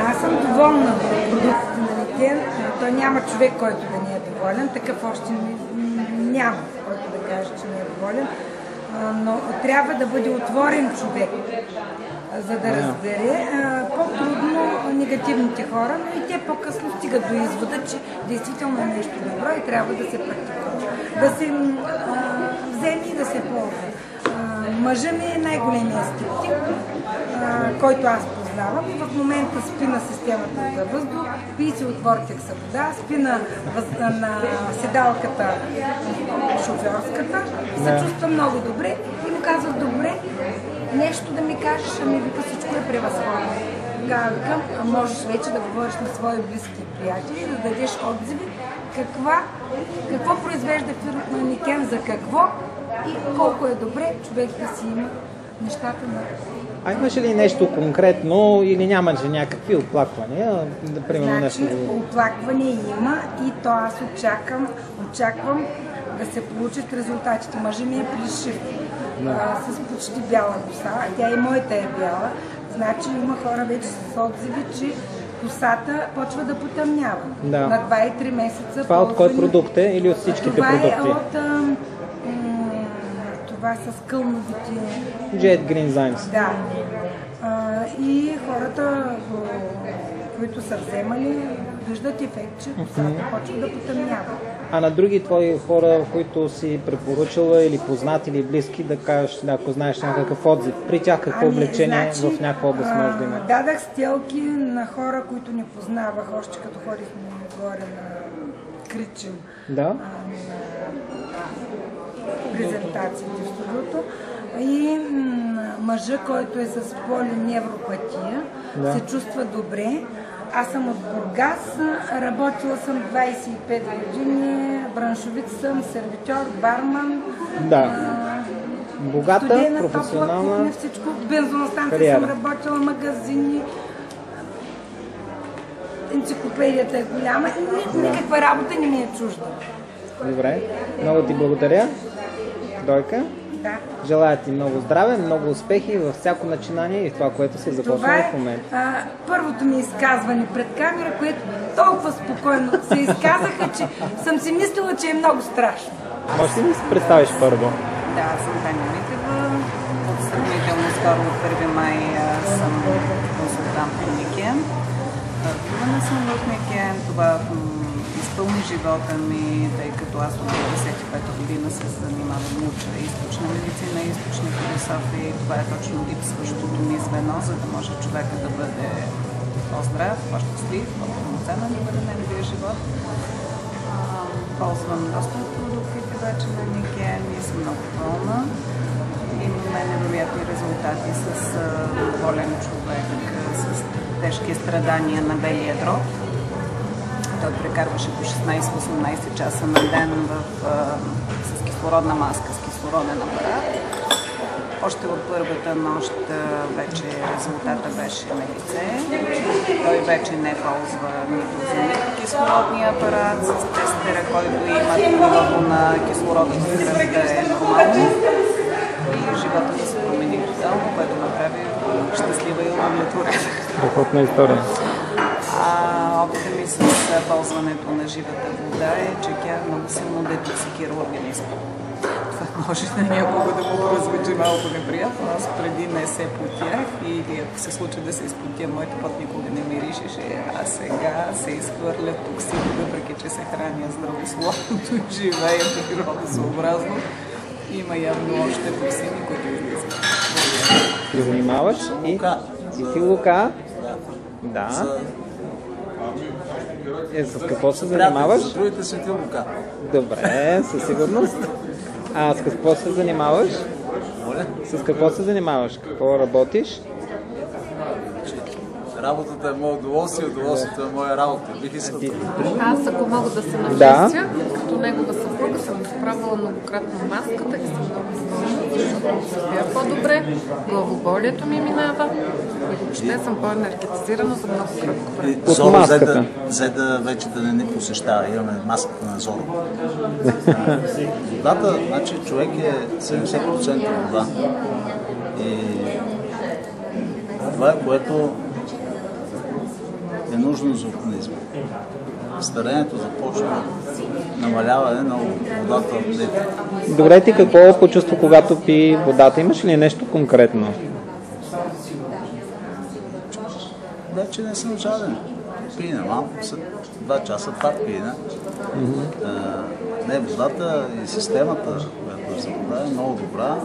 Аз съм доволна от продуктите на Никен. Той няма човек, който да не е доволен. Такъв още няма, който да каже, че не е доволен. Но трябва да бъде отворен човек, за да разбере по-трудно негативните хора, но и те по-късно стигат до извода, че действително е нещо добро и трябва да се практикува. Да се вземе и да се ползва. Мъжа ми е най-големият скептик, който аз познавам. В момента спи на системата за въздух, пи си от вортекса вода, спи на седалката шофьорската, се чувства много добре и му казват: добре, нещо да ми кажеш, ами вика, всичко е превъзходно. Тогава викам, можеш вече да говориш на свои близки приятели, да дадеш отзиви какво произвежда фирмата Никен, за какво и колко е добре човек да си има нещата на... А имаш ли нещо конкретно или нямаш ли някакви оплаквания? Примерно, значи, нещо... оплакване има и то аз очаквам да се получат резултатите. Мъжът ми е плешив, с почти бяла коса, тя и моята е бяла. Значи има хора вече с отзиви, че косата почва да потъмнява. Да. На 2 и 3 месеца. Това от кой продукт е или от всичките продукти? Това е от това с кълновите... Jet Green Zymes. Да. И хората, които са вземали, виждат ефект, че косата почва да потъмнява. А на други твои хора, които си препоръчала или познати или близки, да кажеш, ако знаеш някакъв отзив, при тях какво облечение в някаква област може да има? Дадах стелки на хора, които не познавах, още като ходихме горе на Кричим. Да? Презентациите в студиото. И мъжа, който е с полиневропатия, се чувства добре. Аз съм от Бургас, работила съм 25 години, браншовик съм, сервитьор, барман. Да. Богата, студена, професионална топла кухня, всичко. В бензоностанция кариера. съм работила, магазини. Енциклопедията е голяма и никаква работа не ми е чужда. Добре. Много ти благодаря, Дойка. Да. Желая ти много здраве, много успехи във всяко начинание и в това, което се започва в момента. Това е първото ми изказване пред камера, което толкова спокойно се изказаха, че съм си мислила, че е много страшно. Може ли да се представиш първо? Да, аз съм Таня Митева. От сравнително скоро от 1 май съм консултант в Никен. Влюбена съм в Никен. Това изпълни живота ми, тъй като аз от 95-та година се занимавам, уча източна медицина, източна философия и това е точно липсващото ми звено, за да може човека да бъде по-здрав, по-щастлив, по-пълноценен да бъде неговия живот. Ползвам доста от продуктите вече на Никен и съм много доволна. Имаме невероятни резултати с болен човек, с тежки страдания на белия дроб. Той прекарваше по 16-18 часа на ден с кислородна маска, с кислороден апарат. Още в първата нощ вече резултата беше на лице. Той вече не ползва нито за кислородния апарат, с тестера, който има нивото на кислорода в кръвта е нормално. И живота да се промени тотално, което направи щастлива и удовлетворена. Страхотна история. Опита ми с ползването на живата вода е, че тя много силно детоксикира организма. Това може на някого да му прозвучи малко неприятно. Аз преди не се потях и ако се случи да се изпотя, моята път никога не миришеше, а сега се изхвърлят токсини, въпреки че се храня здравословно и живея природосъобразно. Има явно още токсини, които излизат. Ти занимаваш и ти Лука. Да. С какво се занимаваш? За другите си ти Лука. Добре, със сигурност. А с какво се занимаваш? С какво се занимаваш? Какво работиш? Работата е мое удоволствие, удоволствието е моя работа. Бих искал Аз, ако мога да се наместя, като негова съпруга съм изправила многократно маската и съм много доволна, защото се спя по-добре, главоболието ми минава и въобще съм по-енергетизирана за много кратко време. От маската. За да вече да не ни посещава. Имаме маската на Зоро. Водата, значи човек е 70% вода. И това е което е нужно за организма. Старението започва намаляване на водата в клетки. Добре, ти какво почувства, когато пи водата? Имаш ли нещо конкретно? Вече не съм жаден. Пиене малко, след 2 часа пак пиене. Не, водата и системата, която е за вода, е много добра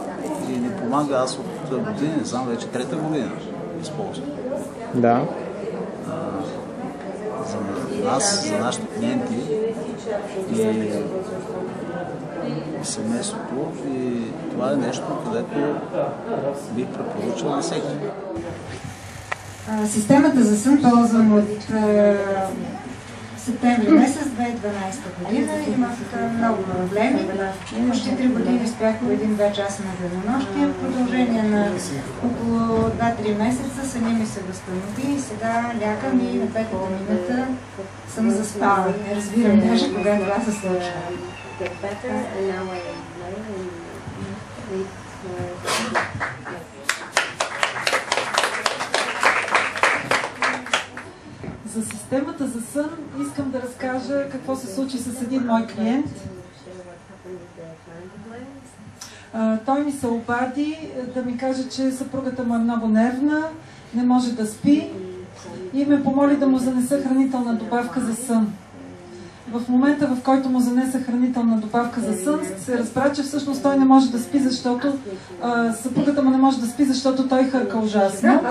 и ни помага. Аз от години, не знам, вече 3-та година използвам. Да. За нас, за нашите клиенти и семейството, и това е нещо, където бих препоръчал на всеки. Системата за сън ползвам от септември месец 2012 година. Имах много проблеми. Почти 3 години спях по 1-2 часа на денонощие. В продължение на около 2-3 месеца съня ми се възстанови и сега лягам и на 5-та минута съм заспала. Не разбирам даже кога това се случва. За системата за сън искам да разкажа какво се случи с един мой клиент. Той ми се обади да ми каже, че съпругата му е много нервна, не може да спи и ме помоли да му занеса хранителна добавка за сън. В момента, в който му занеса хранителна добавка за сън, се разбра, че всъщност той не може да спи, защото съпругата му не може да спи, защото той хърка ужасно.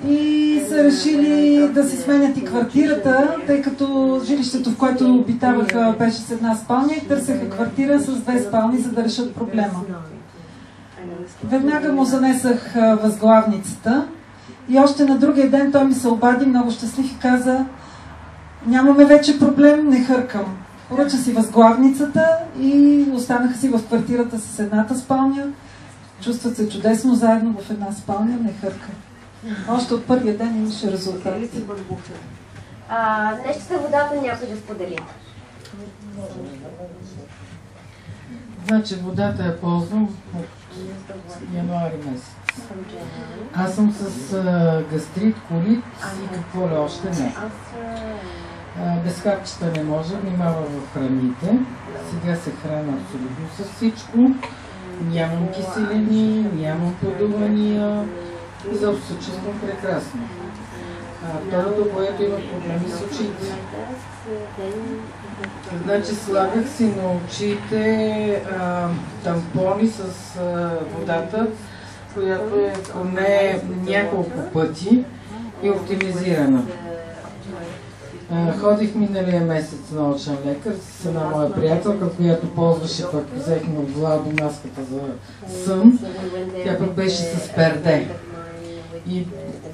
И са решили да си сменят и квартирата, тъй като жилището, в което обитаваха, беше с 1 спалня и търсеха квартира с 2 спални, за да решат проблема. Веднага му занесах възглавницата и още на другия ден той ми се обади много щастлив и каза: нямаме вече проблем, не хъркам. Поръча си възглавницата и останаха си в квартирата с 1 спалня. Чувстват се чудесно заедно в 1 спалня, не хърка. Още от първия ден имаше резултати. Нещо за водата някой да сподели. Значи водата я ползвам от януари месец. Аз съм с гастрит, колит и какво ли още не. Без хапчета не може, внимавам в храните. Сега се храна абсолютно с всичко. Нямам киселини, нямам подувания. Изобщо се чувствам прекрасно. Второто, което има проблеми с очите. Значи слагах си на очите тампони с водата, която е поне няколко пъти и оптимизирана. Ходих миналия месец на очен лекар с една моя приятелка, която ползваше, пък взехме от Владо маската за сън. Тя пък беше с перде. И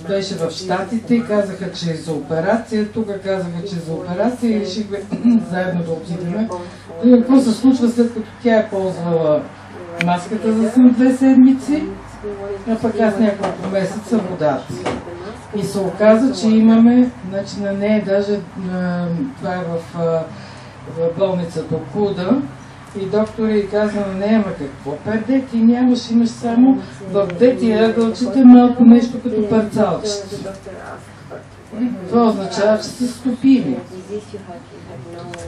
беше в Щатите и казаха, че е за операция. Тук казаха, че е за операция и решихме заедно да отидем. И какво се случва, след като тя е ползвала маската за сън 2 седмици, а пък аз няколко месеца водата. И се оказа, че имаме, значи на нея даже, това е в болницата Куда, и доктора й каза на нея: ама какво перде, ти нямаш, имаш само в дети ъгълчета малко нещо като парцалчета. Това означава, че са стопили.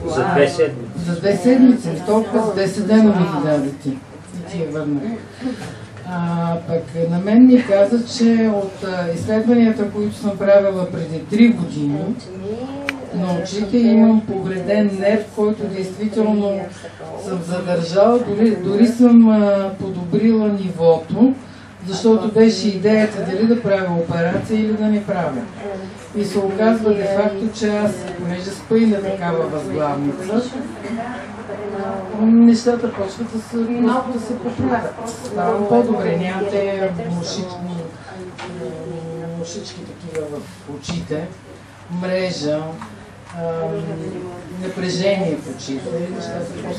За 2 седмици. За 2 седмици, толкова 10 дена ми ги дадете. И ти я върнах. Пък на мен ми каза, че от изследванията, които съм правила преди 3 години, на очите имам повреден нерв, който действително съм задържала, дори съм подобрила нивото, защото беше идеята дали да правя операция или да не правя. И се оказва де-факто, че аз, понеже спа и на такава възглавница, нещата почват да се поправят. Ставам по-добре, нямам те мушички такива в очите, мрежа, напрежение в очите. Нещата почват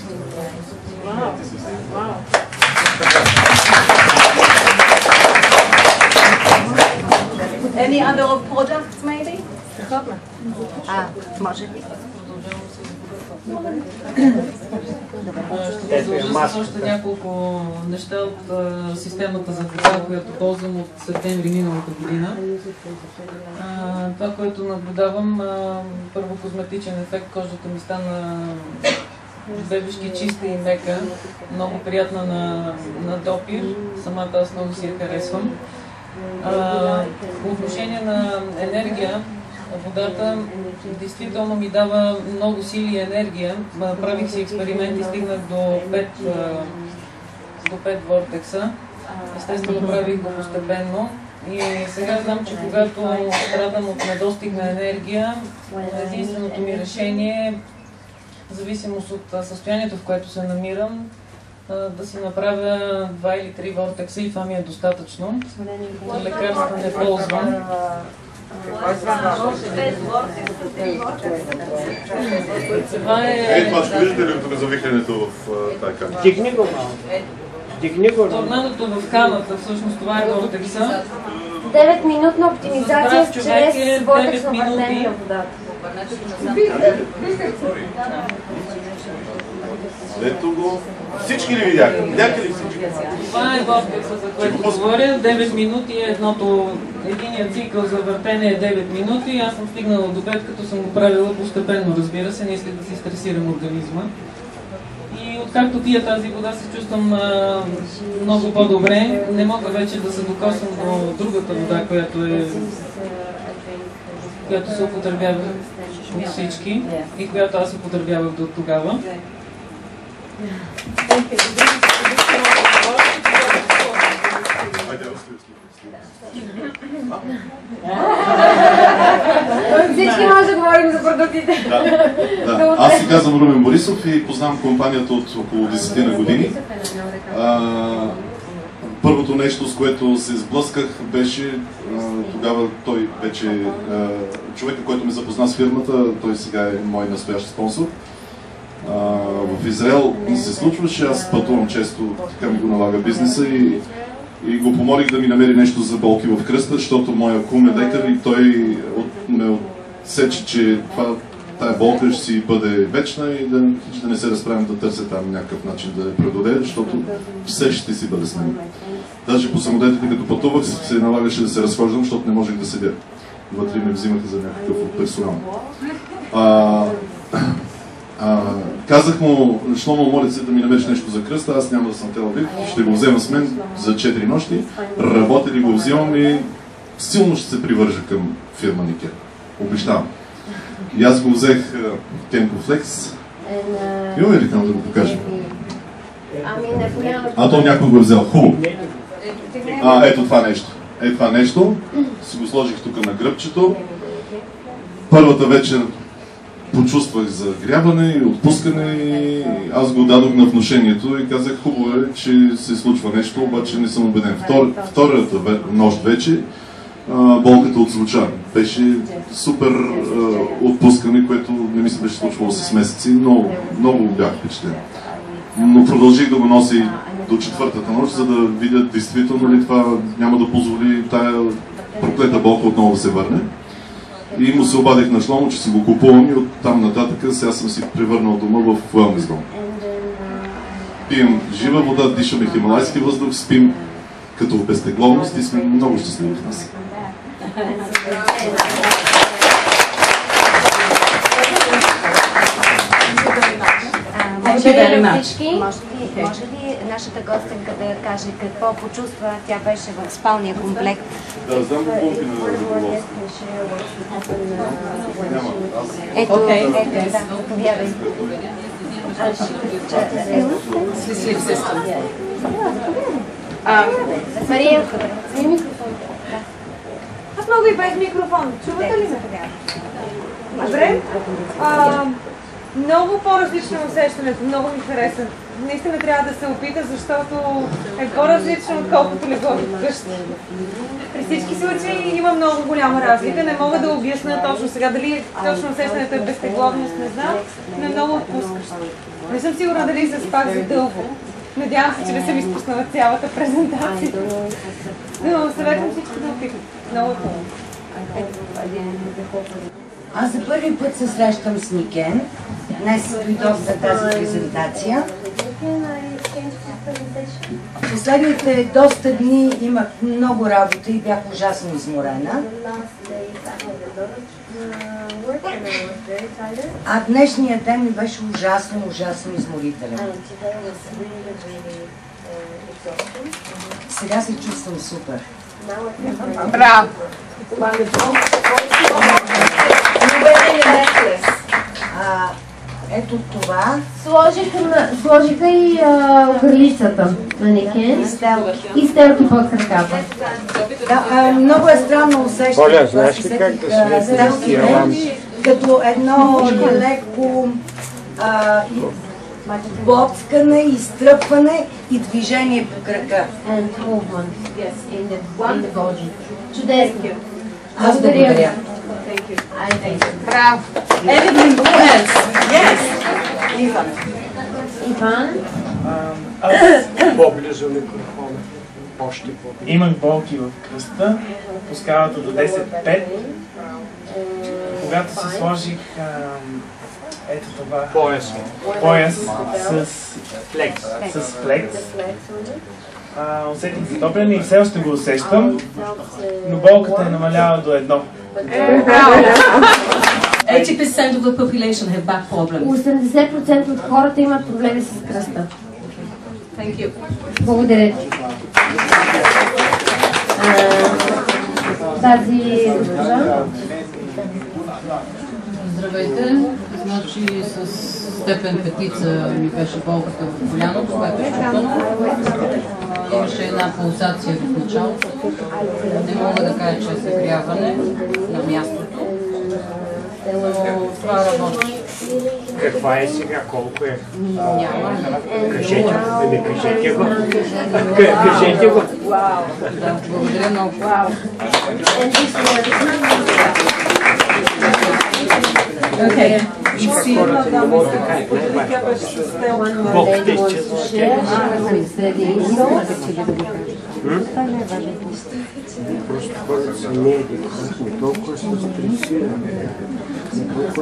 да се поправят. Any other products maybe? Може би. Ще продължа с още няколко неща от системата за вода, която ползвам от септември миналата година. Това, което наблюдавам, първо козметичен ефект, кожата ми стана бебешки чиста и мека, много приятна на допир, самата аз много си я харесвам. По отношение на енергия, водата действително ми дава много сили и енергия. Правих си експерименти, стигнах до 5 вортекса. Естествено правих го постепенно. И сега знам, че когато страдам от недостиг на енергия, единственото ми решение, в зависимост от състоянието, в което се намирам, да си направя 2 или 3 вортекса и това ми е достатъчно. Лекарства не ползвам. Това е... това виждате ли тук завихрянето в тази камера? Дигни го малко. Торнадото в камата, всъщност това е вортекса. 9-минутна оптимизация чрез вортексно въртене на водата. Ето го. Всички ли видяха? Видяха ли всички? Това е вортекса, за което говоря. 9 минути е единият цикъл за въртене е 9 минути. Аз съм стигнала до 5, като съм го правила постепенно, разбира се, не исках да си стресирам организма. И откакто пия тази вода се чувствам много по-добре. Не мога вече да се докосвам до другата вода, която се употребява от всички и която аз употребявах до тогава. Всички може да говорим за продуктите. Да. Аз се казвам Румен Борисов и познавам компанията от около 10 на години. Първото нещо, с което се сблъсках, беше тогава той вече човека, който ме запозна с фирмата, той сега е мой настоящ спонсор. В Израел се случваше, аз пътувам често, така ми го налага бизнеса и го помолих да ми намери нещо за болки в кръста, защото моя кум е лекар и той ме отсече, че тая болка ще си бъде вечна и да не се разправим да търся там някакъв начин да я преодолее, защото все ще си бъде с мен. Даже по самолетите, като пътувах, се налагаше да се разхождам, защото не можех да седя. Вътре ме взимаха за някакъв персонал. Казах му, що му моля се да ми намериш нещо за кръста, аз няма да съм Тел-Авив, ще го взема с мен за 4 нощи, работя ли го взимам и силно ще се привържа към фирма Никер. Обещавам. И аз го взех Кенкофлекс. Имаме ли там да го покажем? То някой го е взел. Хубаво. Ето това нещо. Ето това нещо. Си го сложих тук на гръбчето. Първата вечер почувствах загрябане и отпускане и аз го дадох на внушението и казах, хубаво е, че се случва нещо, обаче не съм убеден. Втората нощ вече болката отзвуча. Беше супер отпускане, което не ми се беше случвало с месеци, но много бях впечатлен. Но продължих да го нося до 4-та нощ, за да видя действително ли това няма да позволи тая проклета болка отново да се върне. И му се обадих на Шломо, че си го купувам и оттам нататък сега съм си превърнал дома в wellness дом. Пием жива вода, дишаме хималайски въздух, спим като в безтегловност и сме много щастливи в нас. Благодаря на всички. Може ли нашата гостенка да каже какво почувства? Тя беше в спалния комплект. Да, знам го помпи на задоволство. Ето, заповядай. Мария, вземи микрофон. Аз мога и без микрофон. Чувате ли ме? Добре. Много по-различно усещането, много ми хареса. Наистина трябва да се опита, защото е по-различно, отколкото легло вкъщи. При всички случаи има много голяма разлика. Не мога да обясня точно сега дали точно усещането е безтегловност, не знам, но е много отпускащо. Не съм сигурна дали се спах за дълго. Надявам се, че не съм изпуснала цялата презентация. Но съветвам всички да опитат. Много е хубаво. Аз за първи път се срещам с Никен. днес дойдох за тази презентация. Последните доста дни имах много работа и бях ужасно изморена. А днешният ден ми беше ужасно изморителен. Сега се чувствам супер. Браво! Ето това. Сложиха и огърлицата манекен и стелки под краката. Да, много е странно усещане. Оля, знаеш ли как да стелките като едно леко боцкане, изтръпване и движение по крака. Чудесно. Аз благодаря. Браво! Евелин, who else? Yes. Иван. Иван? Аз по-близо микрофона. Още по-близо. Имах болки в кръста по скалата до 10-5. Когато си сложих ето това пояс с флекс, усетих затопляне и все още го усещам, но болката е намаляла до 1. 80% of the population have back problems. 80% от хората имат проблеми с кръста. Thank you. Благодаря ти. Тази госпожа. Здравейте, значи с степен петица ми беше болката в коляното, което е чупено. Имаше една пулсация в началото. Не мога да кажа, че е загряване на мястото, но това работи. Каква е сега? Колко е? Няма. Кажете го. Кажете го. Да, благодаря много. Okay.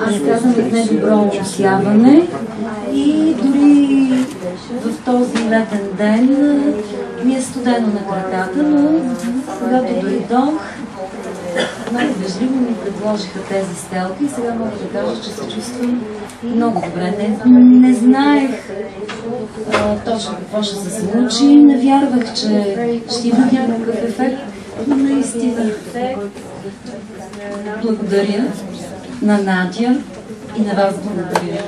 Аз казвам от недобро усяване и дори в този летен ден ми е студено на краката, но когато дойдох, много вежливо ми предложиха тези стелки и сега мога да кажа, че се чувствам много добре. Не знаех точно какво ще се случи, не вярвах, че ще има някакъв ефект, но наистина благодаря на Надя и на вас благодаря.